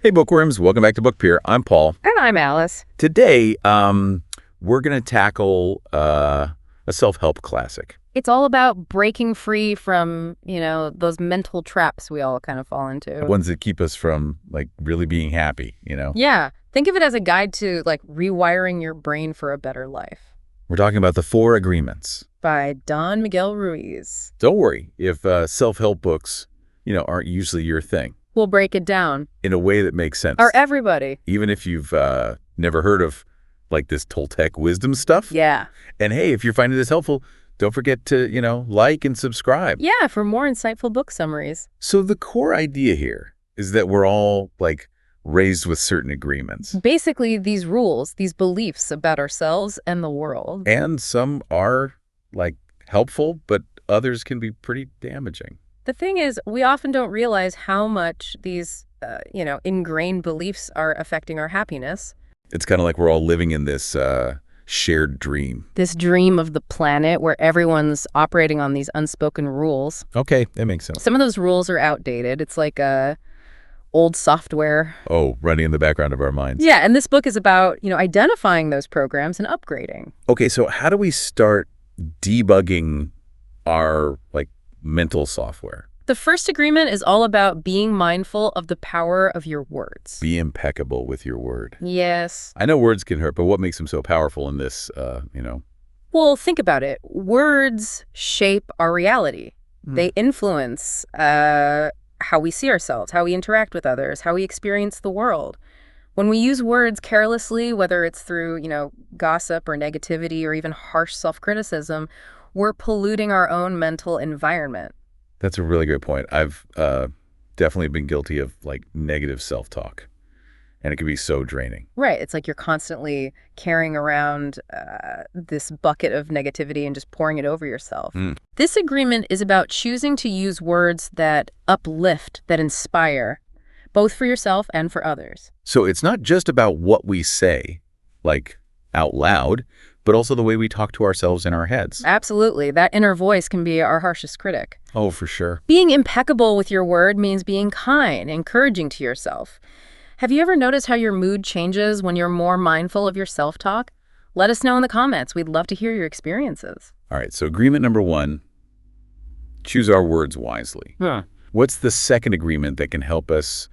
Hey bookworms, welcome back to Book Peer. I'm Paul. And I'm Alice. Today, we're going to tackle a self-help classic. It's all about breaking free from, those mental traps we all kind of fall into. Ones that keep us from, really being happy, Yeah. Think of it as a guide to, rewiring your brain for a better life. We're talking about The Four Agreements. By Don Miguel Ruiz. Don't worry if self-help books, aren't usually your thing. We'll break it down. In a way that makes sense. Or everybody. Even if you've never heard of, this Toltec wisdom stuff. Yeah. And hey, if you're finding this helpful, don't forget to, like and subscribe. Yeah, for more insightful book summaries. So the core idea here is that we're all, raised with certain agreements. Basically, these rules, these beliefs about ourselves and the world. And some are, helpful, but others can be pretty damaging. The thing is, we often don't realize how much these, ingrained beliefs are affecting our happiness. It's kind of like we're all living in this shared dream. This dream of the planet where everyone's operating on these unspoken rules. Okay, that makes sense. Some of those rules are outdated. It's like old software. Oh, running in the background of our minds. Yeah, and this book is about, identifying those programs and upgrading. Okay, so how do we start debugging our, mental software? The first agreement is all about being mindful of the power of your words. Be impeccable with your word. Yes. I know words can hurt, but what makes them so powerful in this, Well, think about it. Words shape our reality. They influence how we see ourselves, how we interact with others, how we experience the world. When we use words carelessly, whether it's through, gossip or negativity or even harsh self-criticism, we're polluting our own mental environment. That's a really great point. I've definitely been guilty of, negative self-talk, and it can be so draining. Right. It's like you're constantly carrying around this bucket of negativity and just pouring it over yourself. This agreement is about choosing to use words that uplift, that inspire, both for yourself and for others. So it's not just about what we say, out loud, but also the way we talk to ourselves in our heads. Absolutely. That inner voice can be our harshest critic. Oh, for sure. Being impeccable with your word means being kind, encouraging to yourself. Have you ever noticed how your mood changes when you're more mindful of your self-talk? Let us know in the comments. We'd love to hear your experiences. All right, so agreement number 1, choose our words wisely. What's the second agreement that can help us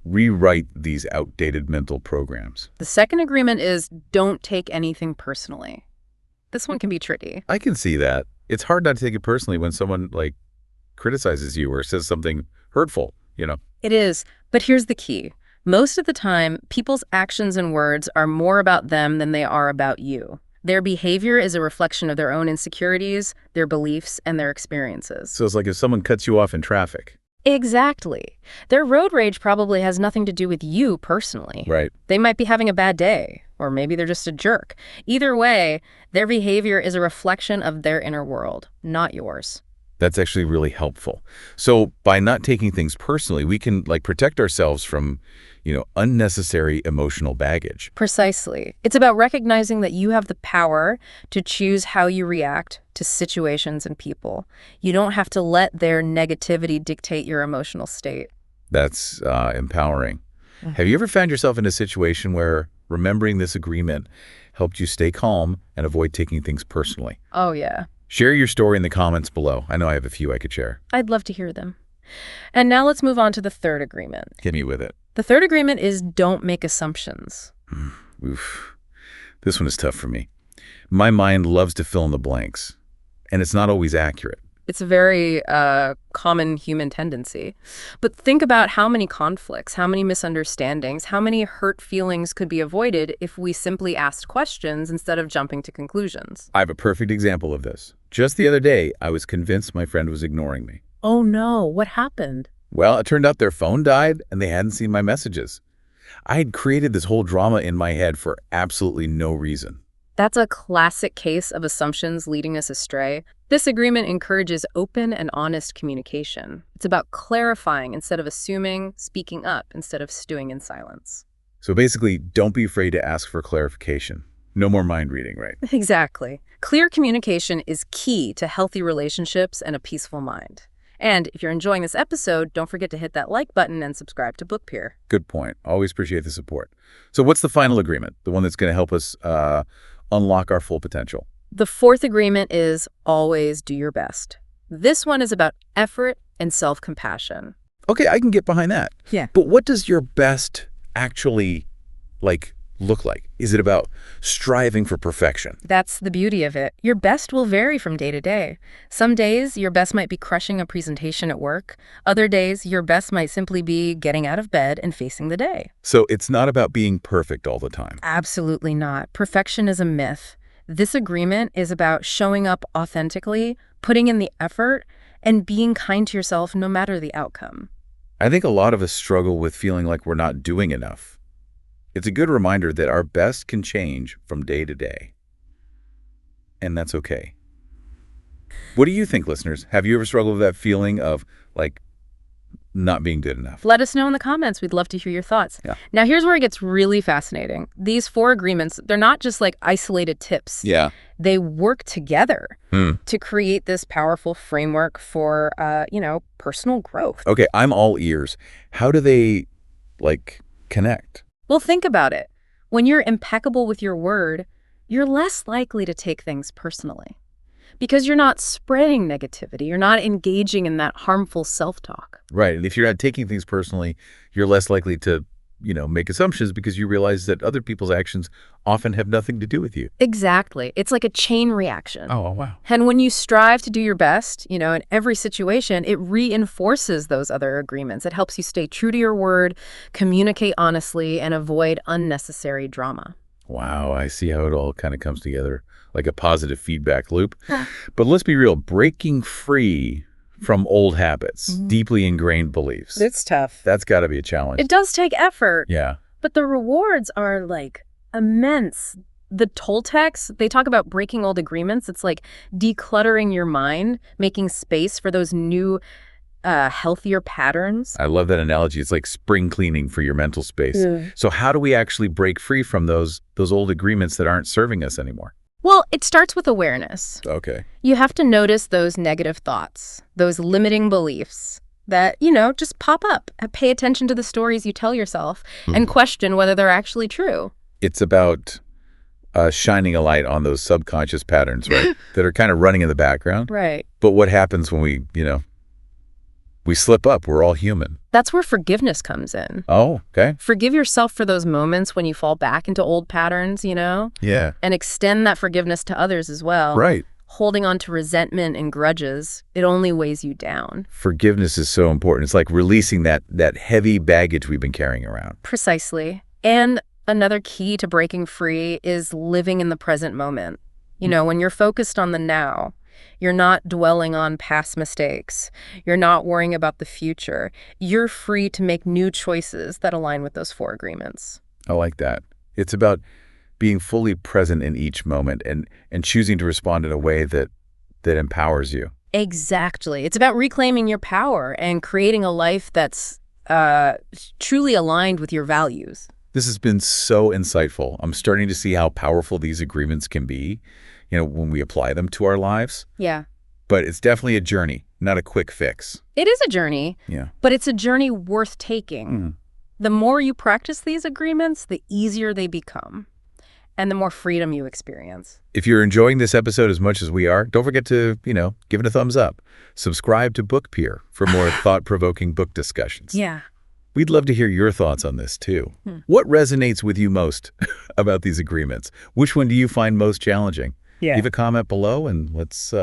rewrite these outdated mental programs? The second agreement is don't take anything personally. This one can be tricky. I can see that. It's hard not to take it personally when someone, criticizes you or says something hurtful, It is, but here's the key. Most of the time, people's actions and words are more about them than they are about you. Their behavior is a reflection of their own insecurities, their beliefs, and their experiences. So it's like if someone cuts you off in traffic. Exactly. Their road rage probably has nothing to do with you personally. Right. They might be having a bad day, or maybe they're just a jerk. Either way, their behavior is a reflection of their inner world, not yours. That's actually really helpful. So by not taking things personally, we can protect ourselves from, unnecessary emotional baggage. Precisely. It's about recognizing that you have the power to choose how you react to situations and people. You don't have to let their negativity dictate your emotional state. That's empowering. Have you ever found yourself in a situation where remembering this agreement helped you stay calm and avoid taking things personally? Oh, yeah. Share your story in the comments below. I know I have a few I could share. I'd love to hear them. And now let's move on to the third agreement. Hit me with it. The third agreement is don't make assumptions. Oof. This one is tough for me. My mind loves to fill in the blanks, and it's not always accurate. It's a very common human tendency. But think about how many conflicts, how many misunderstandings, how many hurt feelings could be avoided if we simply asked questions instead of jumping to conclusions. I have a perfect example of this. Just the other day, I was convinced my friend was ignoring me. Oh no, what happened? Well, it turned out their phone died and they hadn't seen my messages. I had created this whole drama in my head for absolutely no reason. That's a classic case of assumptions leading us astray. This agreement encourages open and honest communication. It's about clarifying instead of assuming, speaking up instead of stewing in silence. So basically, don't be afraid to ask for clarification. No more mind reading, right? Exactly. Clear communication is key to healthy relationships and a peaceful mind. And if you're enjoying this episode, don't forget to hit that like button and subscribe to Book Peer. Good point. Always appreciate the support. So what's the final agreement, the one that's going to help us unlock our full potential? The fourth agreement is always do your best. This one is about effort and self-compassion. Okay, I can get behind that. Yeah. But what does your best actually, look like? Is it about striving for perfection? That's the beauty of it. Your best will vary from day to day. Some days, your best might be crushing a presentation at work. Other days, your best might simply be getting out of bed and facing the day. So it's not about being perfect all the time. Absolutely not. Perfection is a myth. This agreement is about showing up authentically, putting in the effort, and being kind to yourself no matter the outcome. I think a lot of us struggle with feeling like we're not doing enough. It's a good reminder that our best can change from day to day. And that's okay. What do you think, listeners? Have you ever struggled with that feeling of, not being good enough? Let us know in the comments. We'd love to hear your thoughts. Yeah. Now, here's where it gets really fascinating. These 4 agreements, they're not just isolated tips. Yeah. They work together to create this powerful framework for, personal growth. Okay, I'm all ears. How do they, connect? Well, think about it. When you're impeccable with your word, you're less likely to take things personally because you're not spreading negativity. You're not engaging in that harmful self-talk. Right. And if you're not taking things personally, you're less likely to, make assumptions because you realize that other people's actions often have nothing to do with you. Exactly. It's like a chain reaction. Oh, wow. And when you strive to do your best, in every situation, it reinforces those other agreements. It helps you stay true to your word, communicate honestly, and avoid unnecessary drama. Wow, I see how it all kind of comes together, like a positive feedback loop. But let's be real, breaking free from old habits, deeply ingrained beliefs. It's tough. That's got to be a challenge. It does take effort. Yeah. But the rewards are immense. The Toltecs, they talk about breaking old agreements. It's like decluttering your mind, making space for those new, healthier patterns. I love that analogy. It's like spring cleaning for your mental space. So how do we actually break free from those old agreements that aren't serving us anymore? Well, it starts with awareness. Okay. You have to notice those negative thoughts, those limiting beliefs that, just pop up. Pay attention to the stories you tell yourself and question whether they're actually true. It's about shining a light on those subconscious patterns, right, that are kind of running in the background. Right. But what happens when we slip up? We're all human. That's where forgiveness comes in. Oh, okay. Forgive yourself for those moments when you fall back into old patterns, Yeah. and extend that forgiveness to others as well. Right. Holding on to resentment and grudges, it only weighs you down. Forgiveness is so important. It's like releasing that heavy baggage we've been carrying around. Precisely. And another key to breaking free is living in the present moment. When you're focused on the now, you're not dwelling on past mistakes. You're not worrying about the future. You're free to make new choices that align with those 4 agreements. I like that. It's about being fully present in each moment and choosing to respond in a way that empowers you. Exactly. It's about reclaiming your power and creating a life that's truly aligned with your values. This has been so insightful. I'm starting to see how powerful these agreements can be, when we apply them to our lives. Yeah. But it's definitely a journey, not a quick fix. It is a journey, Yeah. but it's a journey worth taking. The more you practice these agreements, the easier they become, and the more freedom you experience. If you're enjoying this episode as much as we are, don't forget to, give it a thumbs up. Subscribe to Book Peer for more thought-provoking book discussions. Yeah. We'd love to hear your thoughts on this, too. What resonates with you most about these agreements? Which one do you find most challenging? Yeah. Leave a comment below, and let's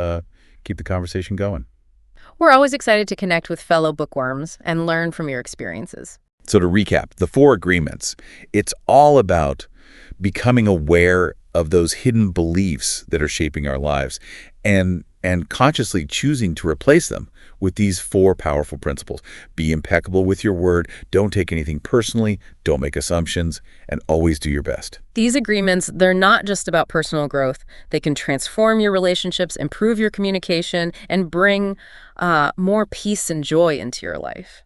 keep the conversation going. We're always excited to connect with fellow bookworms and learn from your experiences. So to recap, the 4 agreements, it's all about becoming aware of those hidden beliefs that are shaping our lives and consciously choosing to replace them with these 4 powerful principles. Be impeccable with your word, don't take anything personally, don't make assumptions, and always do your best. These agreements, they're not just about personal growth. They can transform your relationships, improve your communication, and bring more peace and joy into your life.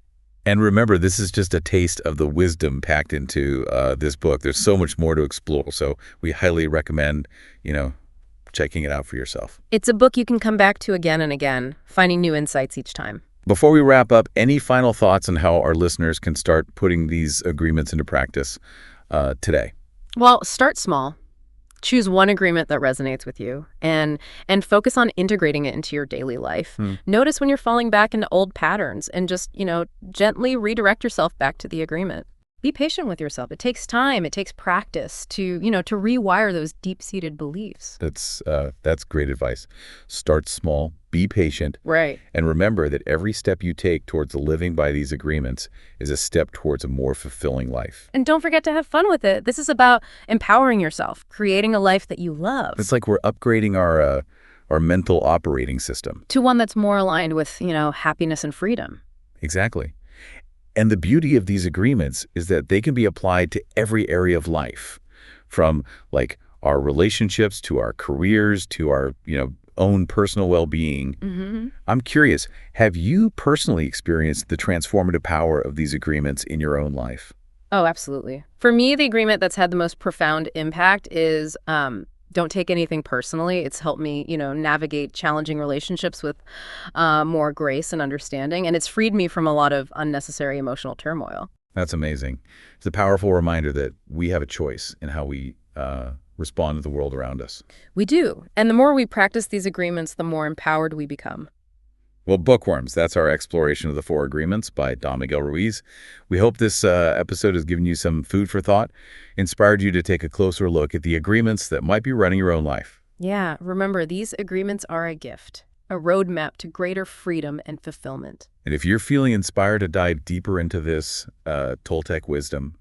And remember, this is just a taste of the wisdom packed into this book. There's so much more to explore, so we highly recommend, checking it out for yourself. It's a book you can come back to again and again, finding new insights each time. Before we wrap up, any final thoughts on how our listeners can start putting these agreements into practice today? Well, start small. Choose one agreement that resonates with you and focus on integrating it into your daily life. Notice when you're falling back into old patterns and just, gently redirect yourself back to the agreement. Be patient with yourself. It takes time. It takes practice to rewire those deep-seated beliefs. That's great advice. Start small, be patient, Right. and remember that every step you take towards living by these agreements is a step towards a more fulfilling life. And don't forget to have fun with it. This is about empowering yourself, creating a life that you love. It's like we're upgrading our mental operating system. To one that's more aligned with, happiness and freedom. Exactly. And the beauty of these agreements is that they can be applied to every area of life, from like our relationships to our careers to our, own personal well-being. I'm curious, have you personally experienced the transformative power of these agreements in your own life? Oh, absolutely. For me, the agreement that's had the most profound impact is don't take anything personally. It's helped me, navigate challenging relationships with more grace and understanding. And it's freed me from a lot of unnecessary emotional turmoil. That's amazing. It's a powerful reminder that we have a choice in how we respond to the world around us. We do. And the more we practice these agreements, the more empowered we become. Well, Bookworms, that's our exploration of the Four Agreements by Don Miguel Ruiz. We hope this episode has given you some food for thought, inspired you to take a closer look at the agreements that might be running your own life. Yeah, remember, these agreements are a gift, a roadmap to greater freedom and fulfillment. And if you're feeling inspired to dive deeper into this Toltec wisdom,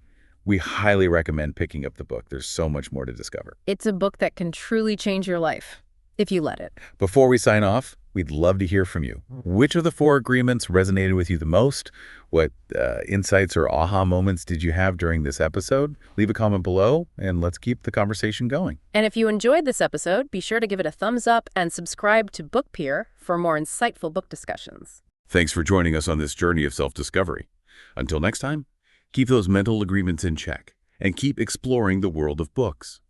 we highly recommend picking up the book. There's so much more to discover. It's a book that can truly change your life, if you let it. Before we sign off, we'd love to hear from you. Which of the four agreements resonated with you the most? What insights or aha moments did you have during this episode? Leave a comment below, and let's keep the conversation going. And if you enjoyed this episode, be sure to give it a thumbs up and subscribe to Book Peer for more insightful book discussions. Thanks for joining us on this journey of self-discovery. Until next time, keep those mental agreements in check and keep exploring the world of books.